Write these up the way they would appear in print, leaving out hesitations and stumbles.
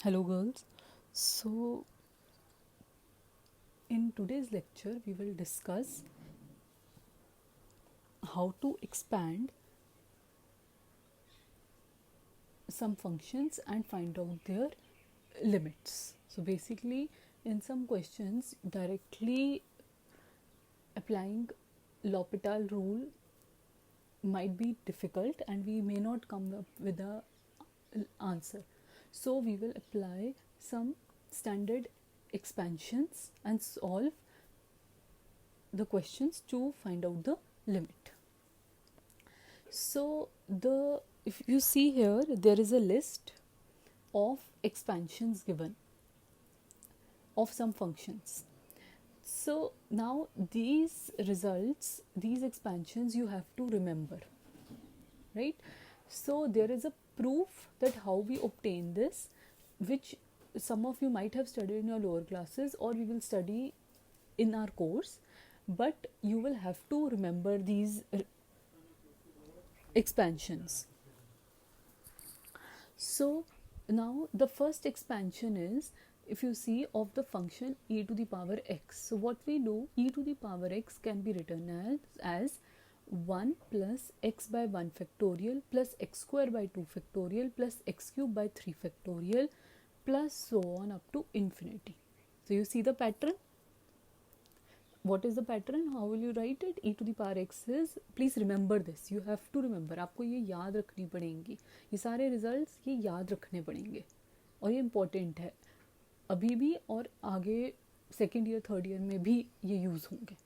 Hello, girls. So, in today's lecture, we will discuss how to expand some functions and find out their limits. So, basically, in some questions, directly applying L'Hopital rule might be difficult and we may not come up with a answer. So, we will apply some standard expansions and solve the questions to find out the limit. So the if you see here, there is a list of expansions given of some functions. So now these results, these expansions you have to remember, right? So there is a proof that how we obtain this, which some of you might have studied in your lower classes or we will study in our course, but you will have to remember these expansions. So now the first expansion is, if you see, of the function e to the power x. So what we do, e to the power x can be written as 1 plus x by 1 factorial plus x square by 2 factorial plus x cube by 3 factorial plus so on up to infinity. So you see the pattern. What is the pattern? How will you write it? E to the power x is, please remember this, you have to remember, आपको ये याद रखनी पड़ेंगी, ये सारे results ये याद रखने पड़ेंगे और ये इम्पोर्टेंट है अभी भी और आगे सेकेंड ईयर थर्ड ईयर में भी ये यूज़ होंगे.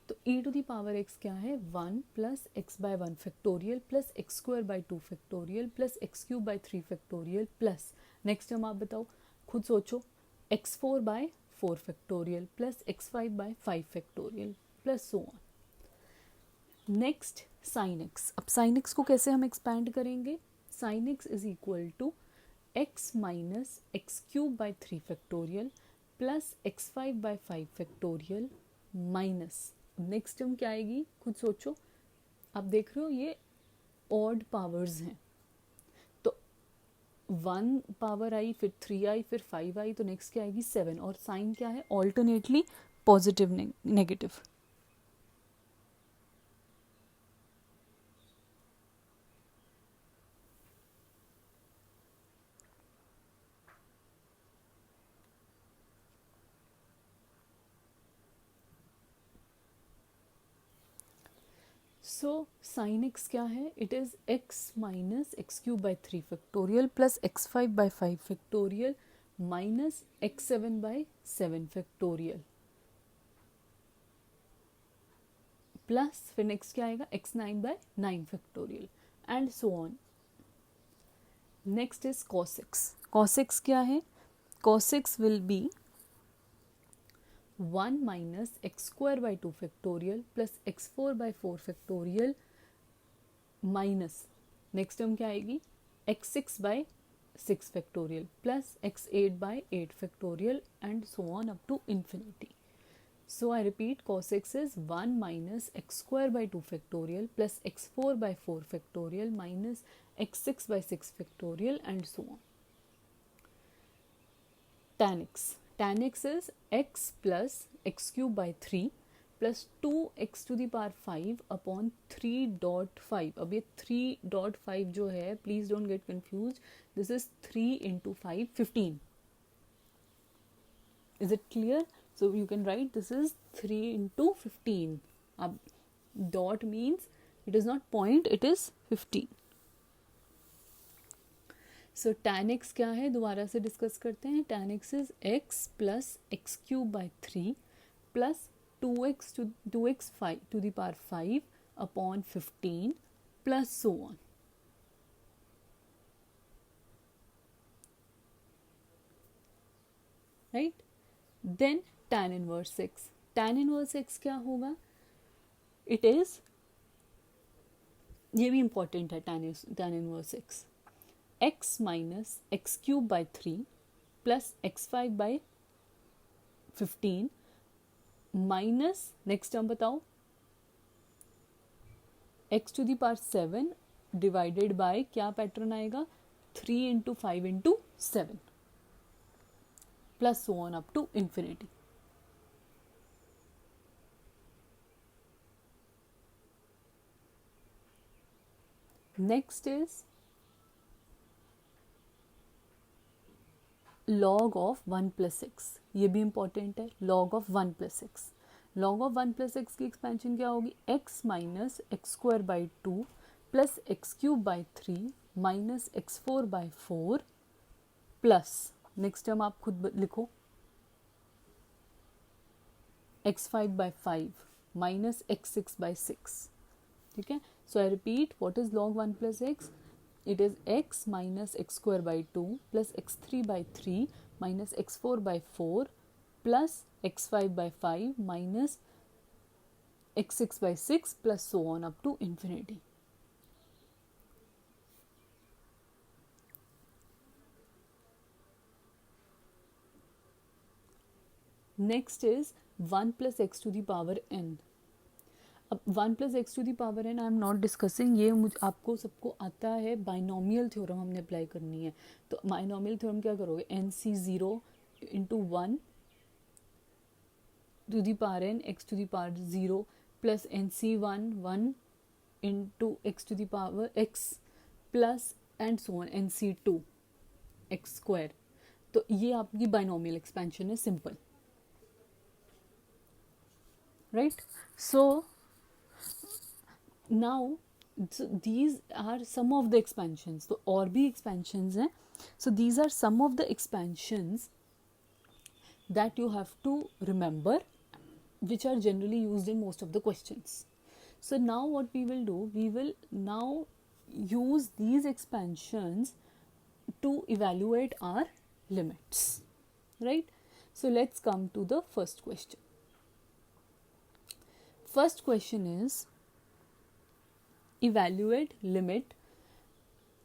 तो e to the power x क्या है? 1 plus x by 1 factorial plus x square by 2 factorial plus x cube by 3 factorial plus next term आप बताओ, खुद सोचो, x4 by 4 factorial plus x5 by 5 factorial plus so on. Next sine x. अब sine x को कैसे हम expand करेंगे? Sine x is equal to x minus x cube by 3 factorial plus x5 by 5 factorial minus next term क्या आएगी, खुद सोचो. आप देख रहे हो ये ऑड पावर्स हैं, तो 1 पावर आई, फिर 3 आई, फिर 5 आई, तो नेक्स्ट क्या आएगी 7. और साइन क्या है? Alternately positive negative. So sine x क्या है? It is x minus x cube by 3 factorial plus x5 by 5 factorial minus x7 by 7 factorial plus फिर नेक्स्ट क्या आएगा x9 by 9 factorial and so on. Next is cos x. cos x क्या है? cos x will be 1 minus x square by 2 factorial plus x4 by 4 factorial minus next term क्या आएगी x6 by 6 factorial plus x8 by 8 factorial and so on up to infinity. So I repeat, cos x is 1 minus x square by 2 factorial plus x4 by 4 factorial minus x6 by 6 factorial and so on. Tan x. Tan x is x plus x cube by 3 plus 2x to the power 5 upon 3.5. अब ये 3.5 जो है, please don't get confused, this is 3 into 5, 15. Is it clear? So you can write this is 3 into 15. अब dot means it is not point, it is 15. So tan x क्या है? दोबारा से discuss करते हैं. tan x is x plus x cube by 3 plus 2x 5 to the power 5 upon 15 plus so on. Right? Then tan inverse x. tan inverse x क्या होगा? It is, ये भी इंपॉर्टेंट है, tan inverse x. x minus x cube by 3 plus x5 by 15 minus next term बताओ x to the power 7 divided by क्या pattern आएगा? 3 into 5 into 7 plus so on up to infinity. Next is log of 1 plus x. ये भी important है, log of 1 plus x. log of 1 plus x की expansion क्या होगी? x minus x square by 2 plus x cube by 3 minus x4 by 4 plus next term आप खुद लिखो x5 by 5 minus x6 by 6. ठीक है, so I repeat, what is log 1 plus x? It is x minus x square by 2 plus x3 by 3 minus x4 by 4 plus x5 by 5 minus x6 by 6 plus so on up to infinity. Next is 1 plus x to the power n. अब 1 plus x to the power n I am not discussing, ये मुझे आपको सबको आता है. Binomial theorem हमने apply करनी है. तो बाइनोमियल थ्योरम क्या करोगे? N c zero into 1 to the power n x to the power 0 plus n c 1 into x to the power x plus and so on n c 2 x square. तो ये आपकी binomial expansion है, simple, right. So now so these are some of the expansions. तो और भी expansions हैं. So these are some of the expansions that you have to remember, which are generally used in most of the questions. So now what we will do, we will now use these expansions to evaluate our limits, right? So let's come to the first question. First question is, evaluate limit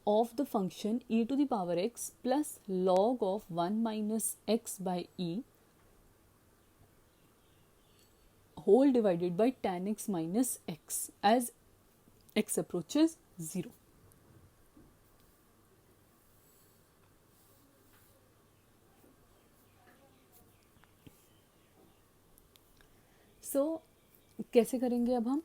of the function e to the power x plus log of 1 minus x by e whole divided by tan x minus x as x approaches 0. So कैसे करेंगे अब हम?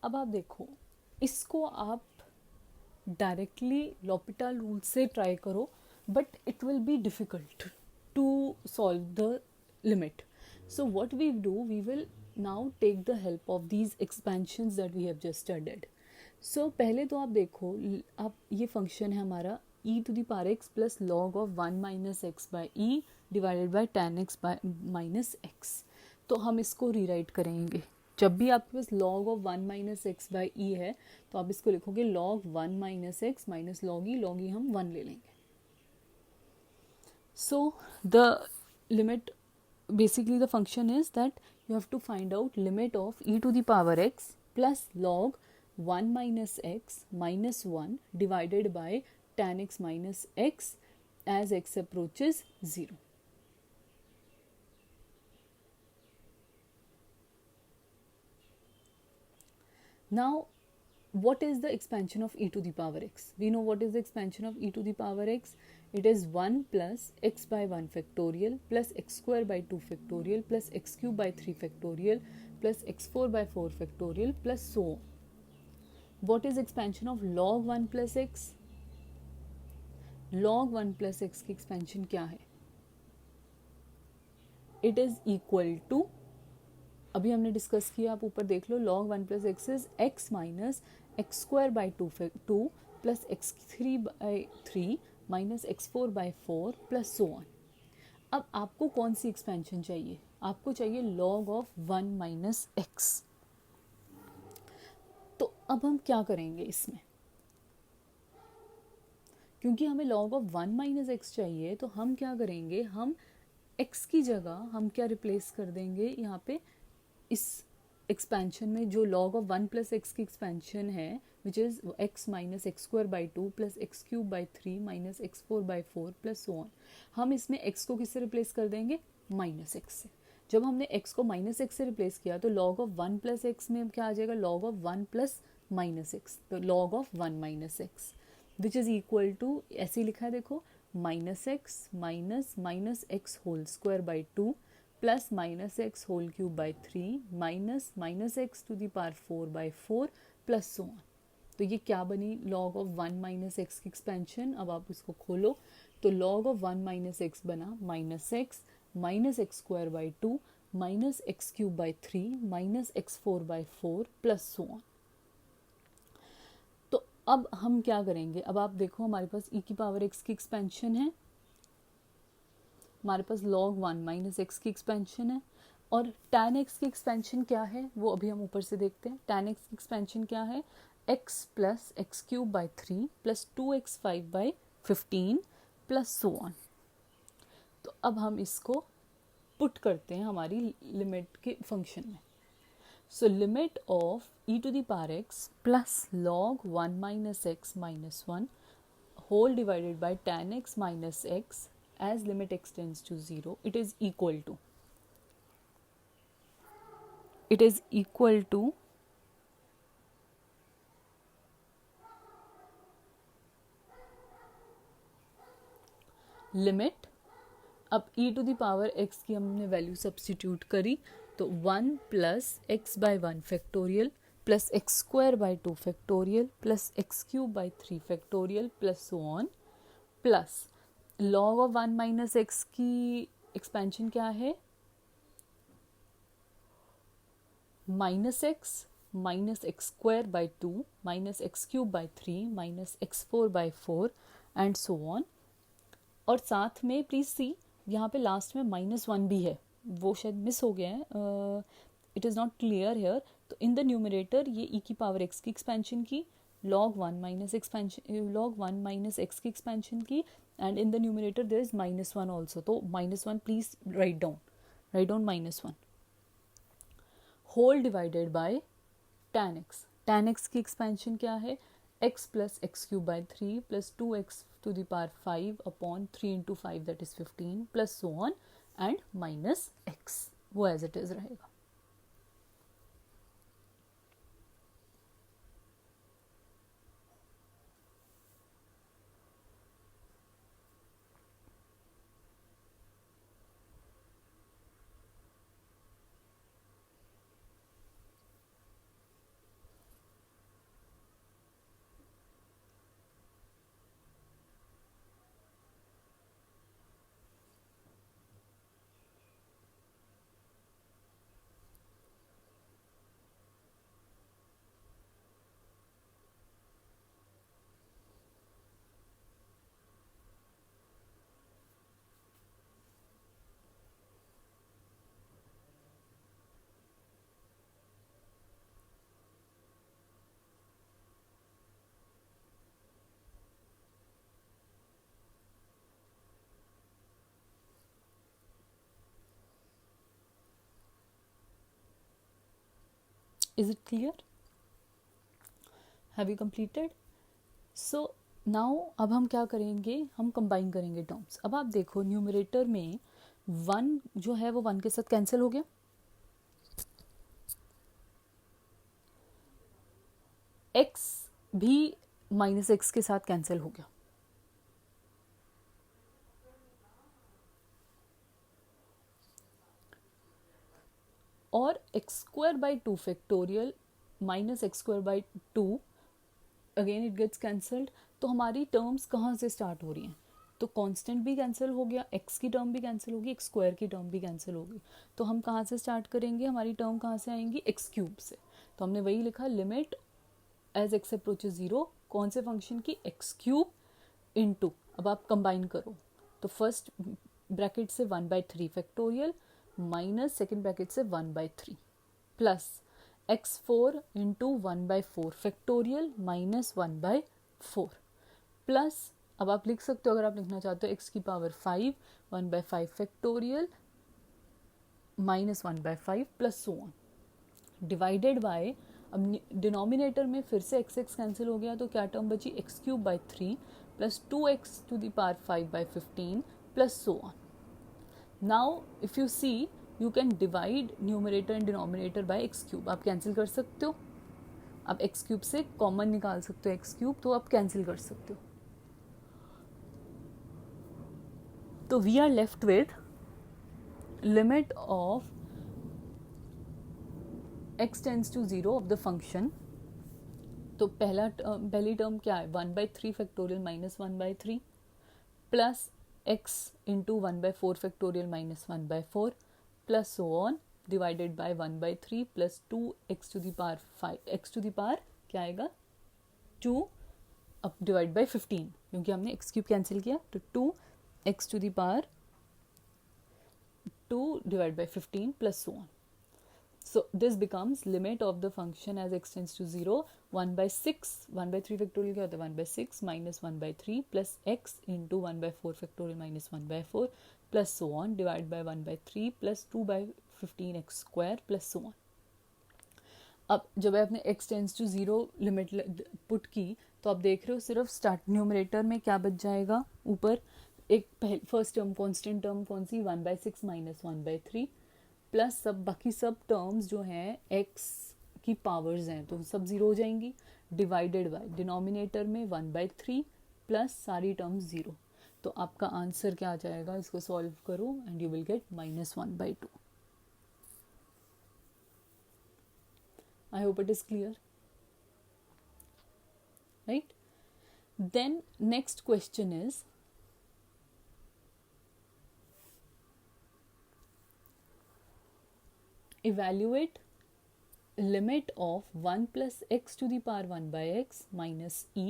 अब आप देखो, इसको आप directly L'Hopital rule से ट्राई करो, but it will be difficult to solve the limit. So what we do, we will now take the help of these expansions that we have just studied. So पहले तो आप देखो, आप ये function है हमारा e to the power x plus log of 1 minus x by e divided by tan x minus x. तो हम इसको रीराइट करेंगे. जब भी आपके पास log of 1 minus x by e है तो आप इसको लिखोगे log 1 minus x minus log e हम 1 ले लेंगे. So the limit, basically the function is that you have to find out limit of e to the power x plus log 1 minus x minus 1 divided by tan x minus x as x approaches 0. Now, what is the expansion of e to the power x? We know what is the expansion of e to the power x. It is 1 plus x by 1 factorial plus x square by 2 factorial plus x cube by 3 factorial plus x4 by 4 factorial plus so on. What is expansion of log 1 plus x? Log 1 plus x की expansion क्या है? It is equal to, अभी हमने discuss किया, आप ऊपर देख लो, log 1 plus x is x minus x square by 2 plus x3 by 3 minus x4 by 4 plus so on. अब आपको कौन सी एक्सपेंशन चाहिए? आपको चाहिए log of 1 minus x. तो अब हम क्या करेंगे इसमें? क्योंकि हमें log of 1 minus x चाहिए, तो हम क्या करेंगे, हम x की जगह हम क्या रिप्लेस कर देंगे यहाँ पे, इस एक्सपेंशन में जो log of 1 plus x की एक्सपेंशन है, which is x minus x square by 2 plus x cube by 3 minus x4 by 4 plus so on. हम इसमें x को किससे रिप्लेस कर देंगे? माइनस x से. जब हमने x को माइनस एक्स से रिप्लेस किया तो log ऑफ 1 प्लस एक्स में क्या आ जाएगा, log of 1 plus minus x, तो log of 1 minus x which is equal to, ऐसे ही लिखा है देखो, minus x minus minus x whole square by 2 plus minus x whole cube by 3 minus minus x to the power 4 by 4 plus so on. तो ये क्या बनी, log of 1 minus x की एक्सपेंशन। अब आप इसको खोलो तो log ऑफ 1 माइनस एक्स बना minus x square by 2 minus x cube by 3 minus x 4 by 4 plus so on. तो अब हम क्या करेंगे, अब आप देखो हमारे पास e की पावर x की एक्सपेंशन है, हमारे पास log 1 माइनस एक्स की एक्सपेंशन है, और tan x की एक्सपेंशन क्या है वो अभी हम ऊपर से देखते हैं। tan x की एक्सपेंशन क्या है, x plus x cube by 3 plus 2x5 by 15 plus so on. तो अब हम इसको पुट करते हैं हमारी लिमिट के फंक्शन में। So limit of e to the power x plus log 1 minus x minus 1 whole divided by tan x minus x as limit x tends to 0, it is equal to limit, अब e to the power x की हमने value substitute करी तो 1 plus x by 1 factorial plus x square by 2 factorial plus x cube by 3 factorial plus so on, plus log of 1 minus x की expansion क्या है, minus x square by 2 minus x cube by 3 minus x 4 by 4 and so on. और साथ में please see यहाँ पे last में -1 भी है, वो शायद मिस हो गया है, it is not clear here. तो इन द न्यूमरेटर ये e की पावर x की एक्सपेंशन की, log 1 माइनस एक्स की एक्सपेंशन की, and in the numerator there is -1 also. तो -1 please write down -1 whole divided by tan x की expansion क्या है, x plus x cube by 3 plus 2x to the power 5 upon 3 into 5 that is 15 plus so on and minus x, वो as it is रहेगा। Is it clear? Have you completed? So now अब हम क्या करेंगे, हम combine करेंगे terms. अब आप देखो न्यूमरेटर में 1 जो है वो 1 के साथ कैंसिल हो गया, x भी माइनस एक्स के साथ कैंसिल हो गया, और एक्स स्क्वायर बाई 2 फैक्टोरियल minus x square by 2 again it gets cancelled. तो हमारी टर्म्स कहाँ से स्टार्ट हो रही हैं, तो कांस्टेंट भी कैंसिल हो गया, एक्स की टर्म भी कैंसिल होगी, एक्स स्क्वायर की टर्म भी कैंसिल होगी। तो हम कहाँ से स्टार्ट करेंगे, हमारी टर्म कहाँ से आएंगी, एक्स क्यूब से। तो हमने वही लिखा, लिमिट एज एक्स अप्रोचेस 0 कौन से फंक्शन की, एक्स क्यूब इनटू, अब आप कंबाइन करो तो फर्स्ट ब्रैकेट से 1/3 फैक्टोरियल माइनस सेकेंड ब्रैकेट से 1/3 plus x4 into 1/4 factorial minus 1/4 plus, अब आप लिख सकते हो अगर आप लिखना चाहते हो x की power 5 1/5 factorial minus 1/5 plus so on divided bye, अब डिनोमिनेटर में फिर से x कैंसिल हो गया तो क्या टर्म बची, x³/3 plus 2x to the power 5/15 plus so on. Now if you see you can divide numerator and denominator by x cube. आप कैंसिल कर सकते हो. आप एक्स क्यूब से कॉमन निकाल सकते हो एक्स क्यूब, तो आप कैंसिल कर सकते हो. तो we are left with limit of x tends to 0 of the function. तो पहली टर्म क्या है, 1/3 factorial minus 1/3 plus x into 1/4 factorial minus 1/4 plus so on divided by 1/3 plus 2x to the power 5. x to the power क्या आएगा 2 अब divide by 15, क्योंकि हमने x cube cancel किया. तो 2x to the power 2 divide by 15 plus so on. So this becomes limit of the function as x tends to 0 1/6. 1/3 factorial क्या होता है 1/6 minus 1/3 plus x into 1/4 factorial minus 1/4 plus so on divide by 1/3 plus 2/15 x square plus so on. अब जब आपने x tends to 0 limit put की तो आप देख रहे हो सिर्फ स्टार्ट न्यूमरेटर में क्या बच जाएगा, ऊपर एक फर्स्ट टर्म कॉन्स्टेंट टर्म कौन सी 1/6 माइनस 1/3 प्लस सब बाकी सब टर्म्स जो हैं x की पावर्स हैं तो सब जीरो हो जाएंगी. डिवाइडेड बाय डिनोमिनेटर में 1/3 प्लस सारी टर्म्स जीरो. तो आपका आंसर क्या आ जाएगा, इसको सॉल्व करो and you will get -1/2. I hope it is clear, right. Then next question is evaluate limit of 1 plus x to the power 1 by x minus e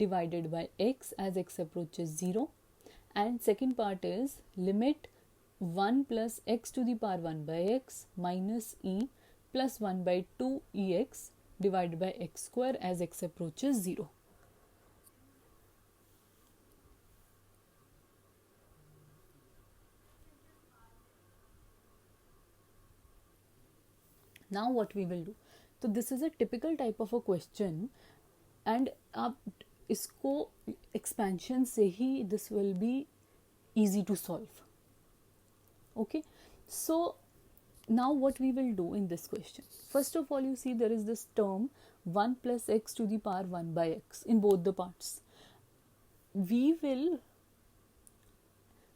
divided by x as x approaches 0, and second part is limit 1 plus x to the power 1 by x minus e plus 1 by 2 ex divided by x square as x approaches 0. Now what we will do, तो this is a typical type of a question and आप इसको expansion से ही this will be easy to solve. Okay, so now what we will do in this question, first of all you see there is this term 1 plus x to the power 1 by x in both the parts. We will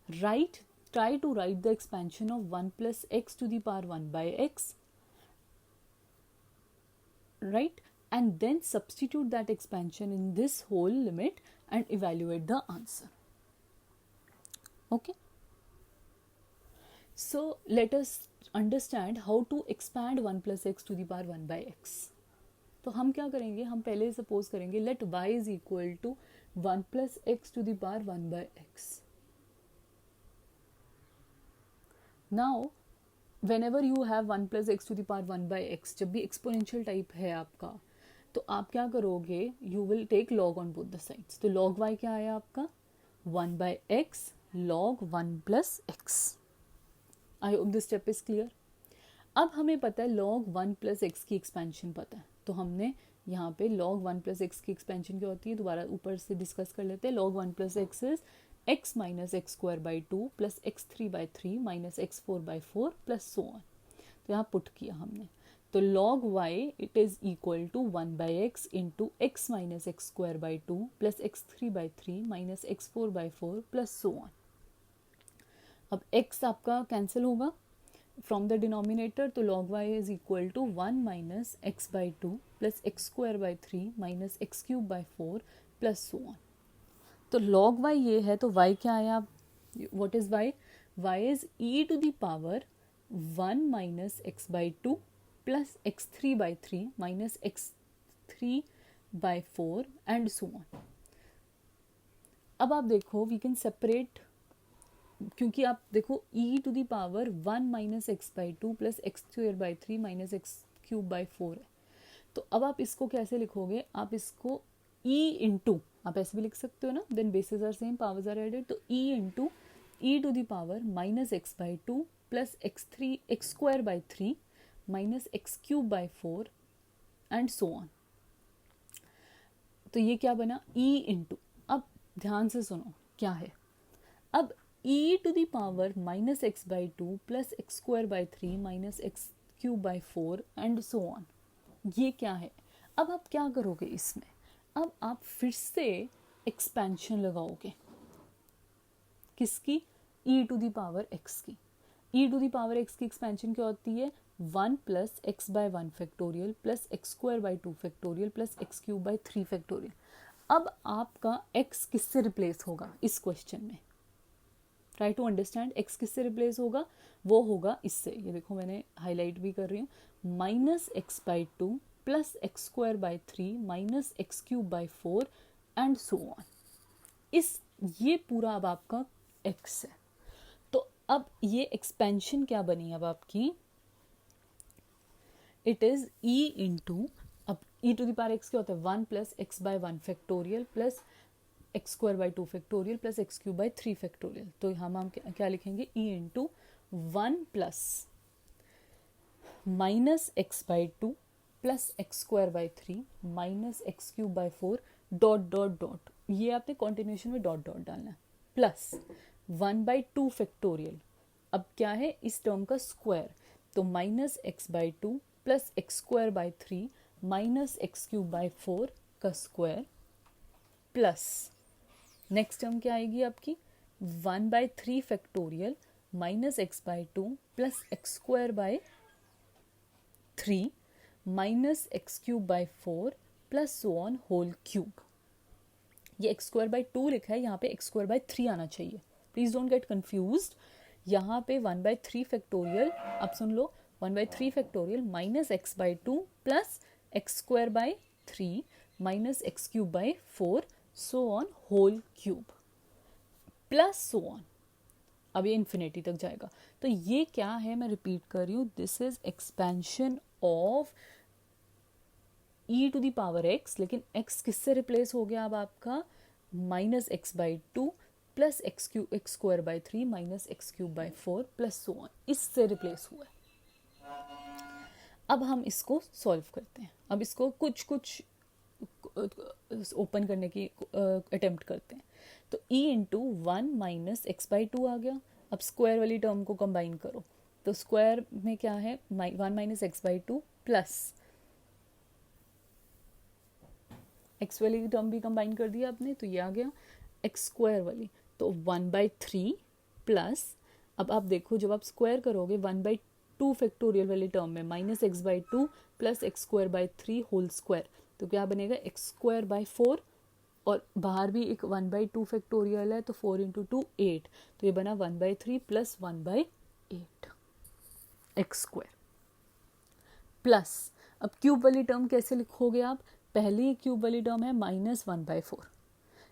try to write the expansion of 1 plus x to the power 1 by x, right, and then substitute that expansion in this whole limit and evaluate the answer. Okay, so let us understand how to expand 1 plus x to the power 1 by x. तो हम क्या करेंगे, हम पहले suppose करेंगे let y is equal to 1 plus x to the power 1 by x. Now whenever you have 1 plus x to the power 1 by x, जब भी exponential type है आपका तो आप क्या करोगे, you will take log on both the sides. तो log y क्या आया आपका 1 by x log 1 plus x. I hope this step is clear. अब हमें पता है log 1 plus x की एक्सपेंशन पता है, तो हमने यहाँ पे log 1 plus x की एक्सपेंशन क्या होती है दोबारा ऊपर से डिस्कस कर लेते हैं. log 1 plus x is x minus x square by 2 plus x3 by 3 minus x4 by 4 plus so on. तो यहाँ पुट किया हमने, तो log y it is equal to 1 by x into x minus x square by 2 plus x3 by 3 minus x4 by 4 plus so on. अब x आपका cancel होगा from the denominator, तो log y is equal to 1 minus x by 2 plus x square by 3 minus x cube by 4 plus so on. तो log y ये है, तो y क्या आया, what is y? y is e to the power 1 minus x by 2 plus x3 by 3 minus x3 by 4 and so on. अब आप देखो we can separate, क्योंकि आप देखो e to the power 1 minus x by 2 plus x square by 3 minus x cube by 4 है. तो अब आप इसको कैसे लिखोगे, आप इसको e इंटू, आप ऐसे भी लिख सकते हो ना, then bases are same powers are added, तो e into e to the power minus x by 2 plus x square by 3 minus x cube by 4 and so on. तो ये क्या बना e इंटू, अब ध्यान से सुनो क्या है, अब e to the power minus x by 2 plus x square by 3 minus x cube by 4 and so on. ये क्या है? अब आप क्या करोगे इसमें? अब आप फिर से एक्सपेंशन लगाओगे. किसकी? e to the power x की. e to the power x की एक्सपेंशन क्या होती है? 1 plus x by 1 factorial plus x square by 2 factorial plus x cube by 3 factorial. अब आपका x किससे रिप्लेस होगा इस क्वेश्चन में? Try to understand. x किससे रिप्लेस होगा? वो होगा इससे. ये देखो मैंने हाईलाइट भी कर रही हूँ. Minus x by 2 plus x square bye 3 minus x cube bye 4 and so on. ये पूरा अब आपका x है. तो अब ये एक्सपेंशन क्या बनी अब आपकी? इट इज e इंटू, अब e to the power x क्या होता है? 1 plus x by 1 factorial plus x square by 2 factorial plus x cube by 3 factorial. तो हम क्या लिखेंगे? e into 1 plus minus x by 2 plus x square by 3 minus x cube by 4 dot dot dot. ये आपने continuation में dot dot डालना है. Plus 1 by 2 factorial. अब क्या है इस टर्म का स्क्वायर? तो minus x by 2 plus x square by 3 minus x cube by 4 का स्क्वायर प्लस नेक्स्ट टर्म क्या आएगी आपकी? 1 by 3 factorial minus x by 2 plus x square by 3 minus x cube by 4 plus so on whole cube. ये x square by 2 लिखा है, यहाँ पे x square by 3 आना चाहिए. Please don't get confused. यहाँ पे 1 बाई 3 फैक्टोरियल, अब सुन लो, 1 by 3 factorial minus x by 2 plus x square by 3 minus x cube by 4 so on whole cube plus so on. अब ये इन्फिनिटी तक जाएगा. तो ये क्या है? मैं रिपीट कर रही हूँ. This is expansion of e to the power x. लेकिन x किससे रिप्लेस हो गया अब आपका? Minus x by 2 plus x square by 3 minus x cube by 4 plus so on. इससे रिप्लेस हुआ है. अब हम इसको सॉल्व करते हैं. अब इसको कुछ कुछ ओपन करने की अटेम्प्ट करते हैं. तो e into 1 minus x by 2 आ गया. अब स्क्वायर वाली टर्म को कंबाइन करो. तो स्क्वायर में क्या है? 1 minus x by 2 plus x वाली टर्म भी कंबाइन कर दिया आपने, तो ये आ गया एक्स स्क्वायर वाली. तो 1 बाई 3 प्लस, अब आप देखो जब आप स्क्वायर करोगे 1 बाई 2 फैक्टोरियल वाली टर्म में minus x by 2 plus x square by 3 whole square. तो क्या बनेगा? एक्स स्क्वायर बाई 4 और बाहर भी एक 1 बाई 2 फैक्टोरियल है, तो 4 इंटू 2 8. तो ये बना 1 by 3 plus 1 by 8 x square plus. अब क्यूब वाली टर्म कैसे लिखोगे आप? पहली क्यूब वाली टर्म है माइनस 1 बाई 4.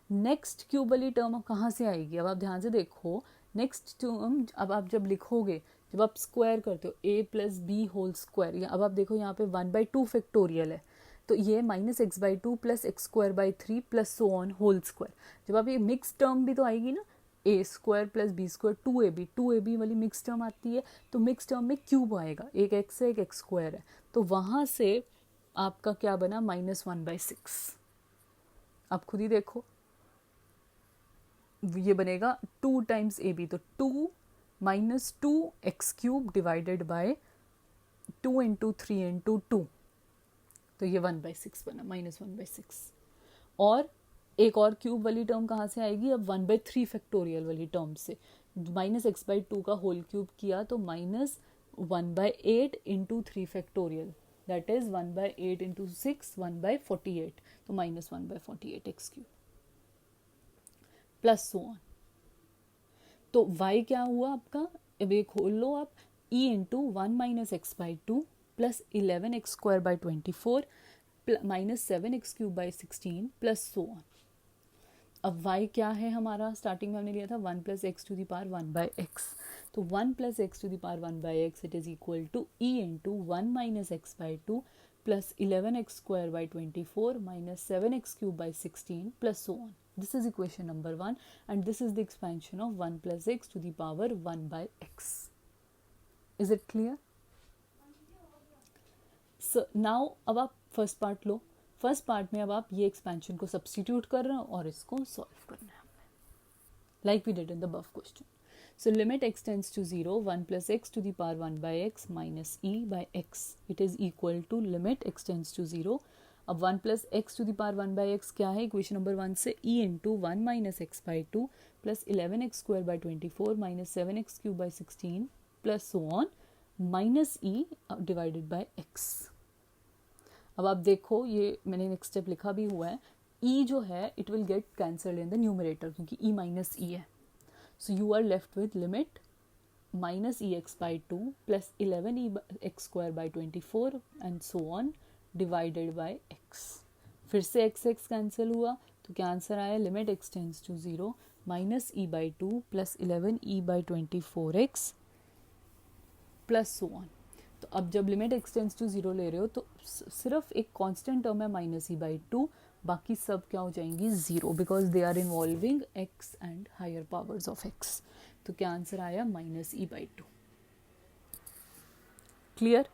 नेक्स्ट क्यूब वाली टर्म कहाँ से आएगी? अब आप ध्यान से देखो. नेक्स्ट टर्म अब आप जब लिखोगे, जब आप स्क्वायर करते हो a plus b whole square, अब आप देखो यहाँ पे 1 बाई 2 फैक्टोरियल है, तो ये minus x by 2 plus x square by 3 plus so on whole square. जब आप ये मिक्स टर्म भी तो आएगी ना, a square plus b square 2ab वाली मिक्स टर्म आती है. तो मिक्स टर्म में क्यूब आएगा, एक एक्स है एक एक्स स्क्वायर है, तो वहाँ से आपका क्या बना? Minus 1 by 6. आप खुद ही देखो, ये बनेगा 2 टाइम्स ए बी, तो 2 minus 2 x cube divided by 2 into 3 into 2, तो ये 1 बाई 6 बना, माइनस 1 बाई 6. और एक और क्यूब वाली टर्म कहाँ से आएगी? अब 1 बाई 3 फैक्टोरियल वाली टर्म से. माइनस एक्स बाई 2 का होल क्यूब किया तो minus 1 by 8 into 3 factorial, that is 1 by 8 into 6 1 by 48, तो minus 1 by 48 x cube plus so on. तो y क्या हुआ आपका? अब ये खोल लो आप. e into 1 minus x by 2 plus 11 x square by 24 minus 7 x cube by 16 plus so on. अब y क्या है हमारा? स्टार्टिंग में हमने लिया था 1 plus x to the power 1 by x. तो 1 plus x to the power 1 by x it is equal to e into 1 minus x by 2 plus 11 x square by 24 minus 7 x cube by 16 plus so on. This is equation number 1 and this is the expansion of 1 plus x to the power 1 by x. Is it clear? So now अब आप first part लो. First part में अब आप ये expansion को substitute कर रहे हो और इसको सॉल्व करना है, like we did in the above question. So limit x tends to 0, 1 plus x to the power 1 by x minus e by x. It is equal to limit x tends to 0. अब 1 plus x to the power 1 by x क्या है equation number 1 से, e into 1 minus x by 2 plus 11 x square by 24 minus 7 x cube by 16 plus so on minus e divided by x. अब आप देखो ये मैंने next step लिखा भी हुआ है, e जो है it will get cancelled in the numerator क्योंकि e माइनस ई है. So you are left with limit minus ex by 2 plus 11 x square by 24 and so on divided by x. फिर से x कैंसिल हुआ तो क्या answer आया, limit x tends to 0 minus e by 2 plus 11e by 24x plus so on. तो अब जब limit x tends to 0 ले रहे हो तो सिर्फ एक कांस्टेंट टर्म है माइनस e by 2, बाकी सब क्या हो जाएंगी zero because they are involving x and higher powers of x. तो क्या आंसर आया, minus e by 2. Clear?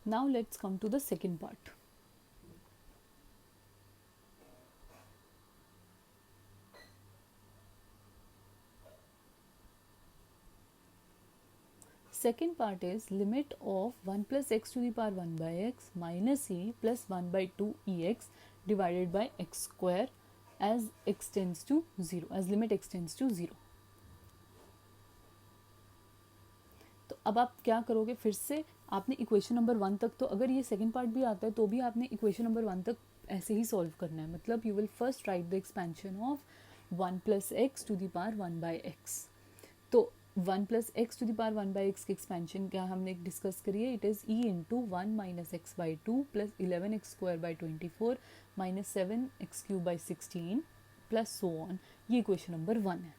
Now let's come to the second part. Second part is limit of 1 plus x to the power 1 by x minus e plus 1 by 2 ex divided by x square as x tends to 0, as limit x tends to 0. तो अब आप क्या करोगे, फिर से आपने equation number 1 तक, तो अगर ये सेकंड पार्ट भी आता है तो भी आपने इक्वेशन नंबर 1 तक ऐसे ही सॉल्व करना है. मतलब you will first write the expansion of 1 plus x to the power 1 by x. तो 1 plus x to the power 1 by एक्स की एक्सपेंशन क्या हमने डिस्कस करी है, it is e into 1 minus x by 2 plus 11 x square by 24 minus 7 x cube by 16 plus so on. ये equation number 1 है.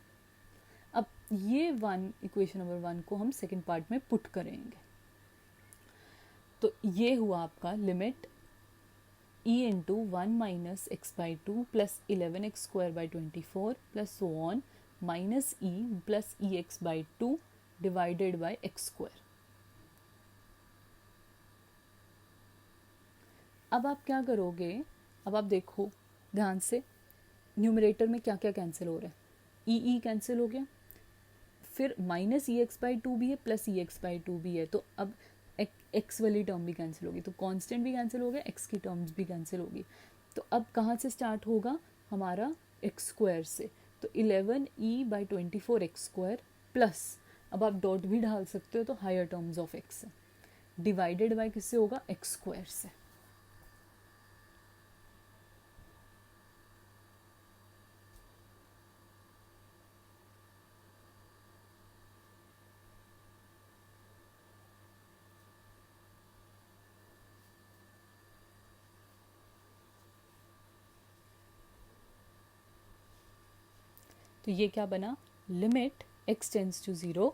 अब ये इक्वेशन नंबर 1 को हम सेकेंड पार्ट में पुट करेंगे. तो ये हुआ आपका limit E into 1 minus x by 2 plus 11 x square by 24 plus so on minus E plus E x by 2 divided by x square. अब आप क्या करोगे, अब आप देखो ध्यान से, न्यूमरेटर में क्या क्या कैंसिल हो रहा है, ई कैंसिल हो गया, फिर माइनस ई एक्स बाई 2 भी है प्लस ई एक्स बाई 2 भी है. तो अब एक्स वाली टर्म भी कैंसिल होगी, तो कांस्टेंट भी कैंसिल हो गया, एक्स की टर्म्स भी कैंसिल होगी. तो अब कहाँ से स्टार्ट होगा हमारा, एक्स स्क्वायर से. तो 11e by 24 x square plus, अब आप डॉट भी डाल सकते हो तो हायर टर्म्स ऑफ एक्स है, डिवाइडेड बाई किससे होगा, एक्स स्क्वायर से. तो ये क्या बना, लिमिट x टेंस टू 0,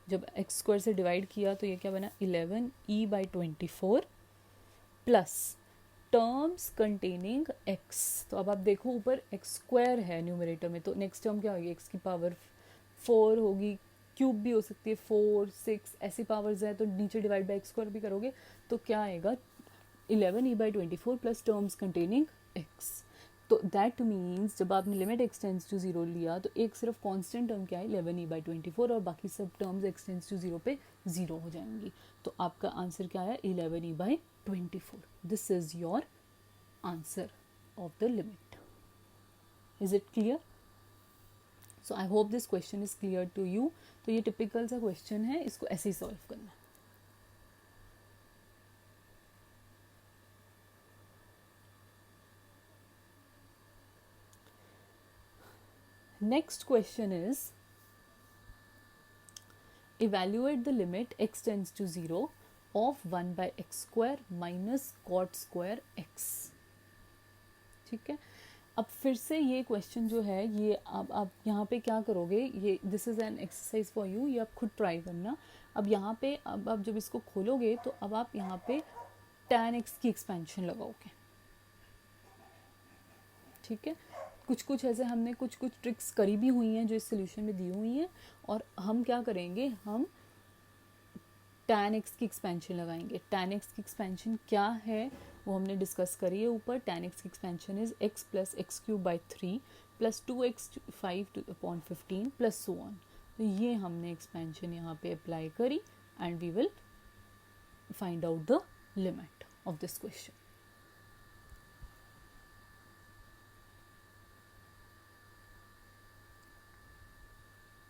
जब एक्स स्क्वायर से डिवाइड किया तो ये क्या बना, 11e by 24 plus terms containing x. तो अब आप देखो ऊपर एक्स स्क्वायर है न्यूमरेटर में, तो नेक्स्ट टर्म क्या होगी, एक्स की पावर 4 होगी, क्यूब भी हो सकती है, 4 6 ऐसी पावर्स है, तो नीचे डिवाइड बाई एक्स स्क्वायर भी करोगे तो क्या आएगा, 11e by 24 plus terms containing x. तो दैट मीन्स जब आपने लिमिट x टेंस टू 0 लिया तो एक सिर्फ कांस्टेंट टर्म क्या है, 11e बाई 24, और बाकी सब टर्म्स x टेंस टू 0 पे 0 हो जाएंगी. तो आपका आंसर क्या है, 11e by 24. This is your answer of the limit. Is it clear? So I hope this question is clear to you. तो ये टिपिकल सा क्वेश्चन है, इसको ऐसे ही सॉल्व करना है. Next question is evaluate the limit x tends to 0 of 1 by x square minus cot square x. ठीक है, अब फिर से ये क्वेश्चन जो है ये अब आप यहाँ पे क्या करोगे, ये this is an exercise for you, ये आप खुद ट्राई करना. अब यहाँ पे अब आप जब इसको खोलोगे तो अब आप यहाँ पे tan x की एक्सपेंशन लगाओगे. ठीक है, कुछ कुछ ऐसे हमने कुछ कुछ ट्रिक्स करी भी हुई हैं जो इस सोल्यूशन में दी हुई हैं, और हम क्या करेंगे, हम tan x की एक्सपेंशन लगाएंगे. tan x की एक्सपेंशन क्या है वो हमने डिस्कस करी है ऊपर. tan x की expansion is x plus x cube by 3 plus 2x 5/15 plus so on. तो ये हमने एक्सपेंशन यहाँ पे अप्लाई करी and we will find out the limit of this question.